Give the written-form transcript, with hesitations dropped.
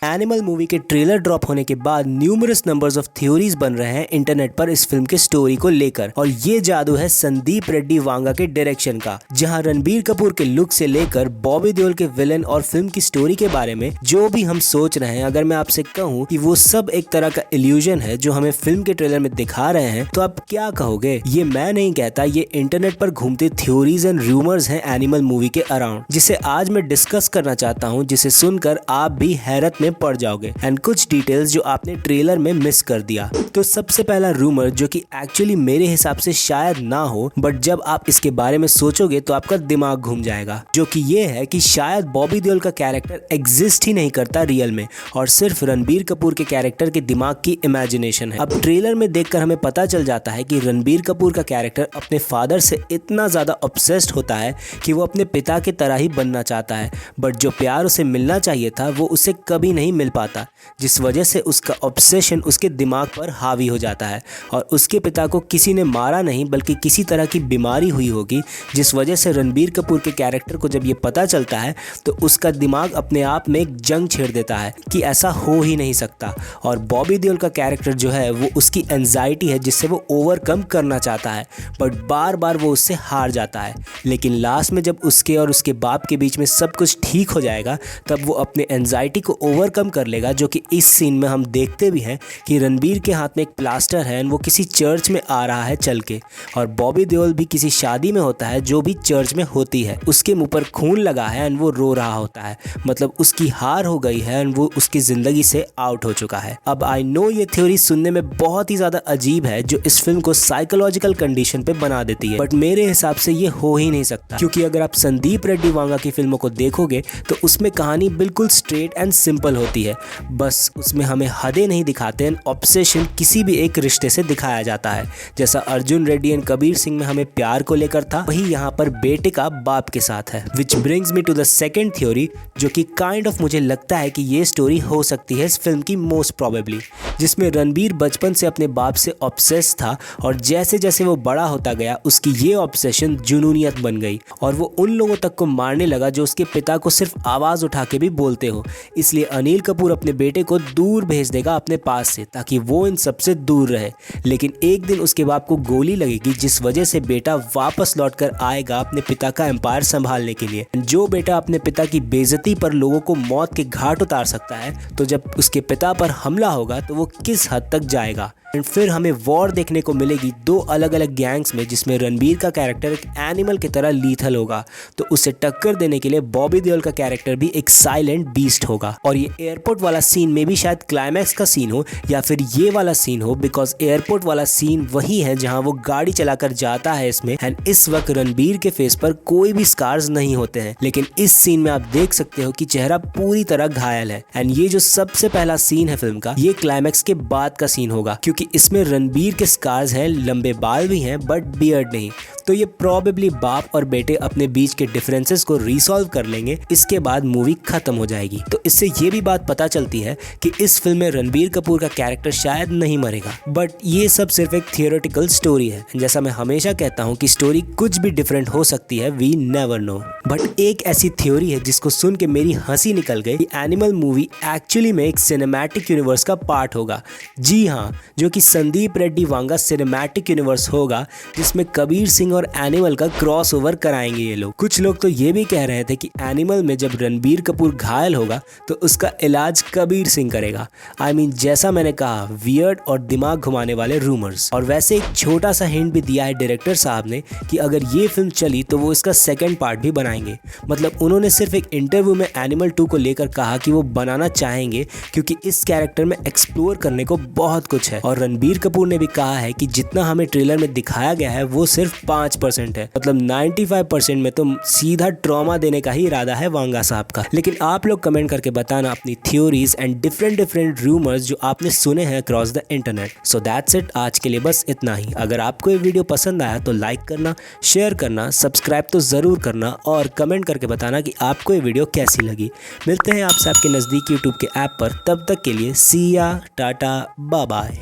Animal movie के trailer drop होने के बाद न्यूमरस नंबर्स ऑफ थ्योरीज बन रहे हैं इंटरनेट पर इस फिल्म के स्टोरी को लेकर, और ये जादू है संदीप रेड्डी वांगा के डायरेक्शन का, जहां रणबीर कपूर के लुक से लेकर बॉबी देओल के विलन और फिल्म की स्टोरी के बारे में जो भी हम सोच रहे हैं, अगर मैं आपसे कहूं कि वो सब एक तरह का इल्यूजन है जो हमें फिल्म के ट्रेलर में दिखा रहे हैं, तो आप क्या कहोगे? ये मैं नहीं कहता, ये इंटरनेट पर घूमते थ्योरीज एंड रूमर्स हैं एनिमल मूवी के अराउंड, जिसे आज मैं डिस्कस करना चाहता हूं, जिसे सुनकर आप भी हैरत में पड़ जाओगे, एंड कुछ डिटेल्स जो आपने ट्रेलर में मिस कर दिया। तो सबसे पहला रूमर, जो कि एक्चुअली मेरे हिसाब से शायद ना हो, बट जब आप इसके बारे में सोचोगे तो आपका दिमाग घूम जाएगा, जो कि ये है कि शायद बॉबी देओल का कैरेक्टर एग्जिस्ट ही नहीं करता रियल में, और सिर्फ रणबीर कपूर के कैरेक्टर के दिमाग की इमेजिनेशन है। अब ट्रेलर में देखकर हमें पता चल जाता है कि रणबीर कपूर का कैरेक्टर अपने फादर से इतना ज्यादा ऑब्सेस्ड होता है कि वो अपने पिता की तरह ही बनना चाहता है, बट जो प्यार उसे मिलना चाहिए था वो उसे कभी नहीं मिल पाता, जिस वजह से उसका ऑब्सेशन उसके दिमाग पर हावी हो जाता है, और उसके पिता को किसी ने मारा नहीं बल्कि किसी तरह की बीमारी हुई होगी, जिस वजह से रणबीर कपूर के कैरेक्टर को जब ये पता चलता है तो उसका दिमाग अपने आप में एक जंग छेड़ देता है कि ऐसा हो ही नहीं सकता, और बॉबी देओल का कैरेक्टर जो है वो उसकी एंजाइटी है जिससे वो ओवरकम करना चाहता है, बट बार बार वो उससे हार जाता है। लेकिन लास्ट में जब उसके और उसके बाप के बीच में सब कुछ ठीक हो जाएगा, तब वो अपने एंजाइटी को ओवरकम कर लेगा, जो कि इस सीन में हम देखते भी हैं कि रणबीर के हाथ में एक प्लास्टर है, वो किसी चर्च में आ रहा है चल के, और बॉबी देओल भी किसी शादी में होता है जो भी चर्च में होती है, उसके मुंह पर खून लगा है एंड वो रो रहा होता है, मतलब उसकी हार हो गई है एंड वो उसकी जिंदगी से आउट हो चुका है। अब आई नो ये थ्योरी सुनने में बहुत ही ज्यादा अजीब है, जो इस फिल्म को साइकोलॉजिकल कंडीशन पे बना देती है, बट मेरे हिसाब से ये हो ही नहीं सकता, क्योंकि अगर आप संदीप रेड्डी वांगा की फिल्मों को देखोगे तो उसमें कहानी बिल्कुल स्ट्रेट एंड सिंपल होती है, बस उसमें हमें हदें नहीं दिखाते हैं, ऑब्सेशन किसी भी एक रिश्ते से दिखाया जाता है। जैसा अर्जुन रेड्डी एंड कबीर सिंह में हमें प्यार को लेकर था, वही यहाँ पर बेटे का बाप के साथ है। Which brings me to the second theory, जो कि काइंड ऑफ मुझे लगता है कि ये स्टोरी हो सकती है इस फिल्म की मोस्ट प्रोबेबली, जिसमें रणबीर बचपन से अपने बाप से ऑब्सेस था, और जैसे जैसे वो बड़ा होता गया उसकी ये ऑब्सेशन जुनूनियत बन गई, और वो उन लोगों तक को मारने लगा जो उसके पिता को सिर्फ आवाज उठा के भी बोलते हो। इसलिए अनिल कपूर अपने बेटे को दूर भेज देगा अपने पास से, ताकि वो इन सबसे दूर रहे। लेकिन एक दिन उसके बाप को गोली लगेगी, जिस वजह से बेटा वापस लौटकर आएगा अपने पिता का एम्पायर संभालने के लिए। जो बेटा अपने पिता की बेइज्जती पर लोगों को मौत के घाट उतार सकता है, तो जब उसके पिता पर हमला होगा तो वो किस हद तक जाएगा। एंड फिर हमें वॉर देखने को मिलेगी दो अलग अलग गैंग्स में, जिसमें रणबीर का कैरेक्टर एक एनिमल की तरह लीथल होगा, तो उसे टक्कर देने के लिए बॉबी देओल का कैरेक्टर भी एक साइलेंट बीस्ट होगा। और ये एयरपोर्ट वाला सीन में भी शायद क्लाइमैक्स का सीन हो या फिर ये वाला सीन हो, बिकॉज एयरपोर्ट वाला सीन वही है जहां वो गाड़ी चलाकर जाता है इसमें, एंड इस वक्त रणबीर के फेस पर कोई भी स्कार्स नहीं होते हैं, लेकिन इस सीन में आप देख सकते हो कि चेहरा पूरी तरह घायल है। एंड ये जो सबसे पहला सीन है फिल्म का, ये क्लाइमैक्स के बाद का सीन होगा, क्योंकि इसमें रणबीर के स्कार्स हैं, लंबे बाल भी हैं बट बियर्ड नहीं। तो ये प्रोबेबली बाप और बेटे अपने बीच के डिफरेंसेस को रिसॉल्व कर लेंगे, इसके बाद मूवी खत्म हो जाएगी। तो इससे ये भी बात पता चलती है कि इस फिल्म में रणबीर कपूर का कैरेक्टर शायद नहीं मरेगा, बट ये सब सिर्फ एक थियोरेटिकल स्टोरी है। जैसा मैं हमेशा कहता हूँ कि स्टोरी कुछ भी डिफरेंट हो सकती है, वी नेवर नो। बट एक ऐसी थ्योरी है जिसको सुन के मेरी हंसी निकल गई कि एनिमल मूवी एक्चुअली में एक सिनेमैटिक यूनिवर्स का पार्ट होगा। जी हाँ, जो कि संदीप रेड्डी वांगा सिनेमैटिक यूनिवर्स होगा, जिसमें कबीर सिंह और एनिमल का क्रॉस ओवर कराएंगे ये लोग। कुछ लोग तो ये भी कह रहे थे कि एनिमल में जब रणबीर कपूर घायल होगा तो उसका इलाज कबीर सिंह करेगा। आई मीन जैसा मैंने कहा, वियर्ड और दिमाग घुमाने वाले रूमर्स। और वैसे एक छोटा सा हिंट भी दिया है डायरेक्टर साहब ने कि अगर ये फिल्म चली तो वो इसका सेकेंड पार्ट भी बनाएंगे। मतलब उन्होंने सिर्फ एक इंटरव्यू में एनिमल 2 को लेकर कहा कि वो बनाना चाहेंगे, क्योंकि इस कैरेक्टर में एक्सप्लोर करने को बहुत कुछ है। और रणबीर कपूर ने भी कहा है कि जितना हमें ट्रेलर में दिखाया गया है वो सिर्फ 5% है, मतलब 95% में तो सीधा ट्रॉमा देने का ही इरादा है वांगा साहब का। लेकिन आप लोग कमेंट करके बताना अपनी थ्योरीज एंड डिफरेंट रूमर्स जो आपने सुने हैं across the internet. So that's it, आज के लिए बस इतना ही। अगर आपको ये वीडियो पसंद आया तो लाइक करना, शेयर करना, सब्सक्राइब तो जरूर करना, और कमेंट करके बताना कि आपको ये वीडियो कैसी लगी। मिलते हैं आपसे आपके नज़दीक यूट्यूब के ऐप पर, तब तक के लिए सी या टाटा बाय बाय।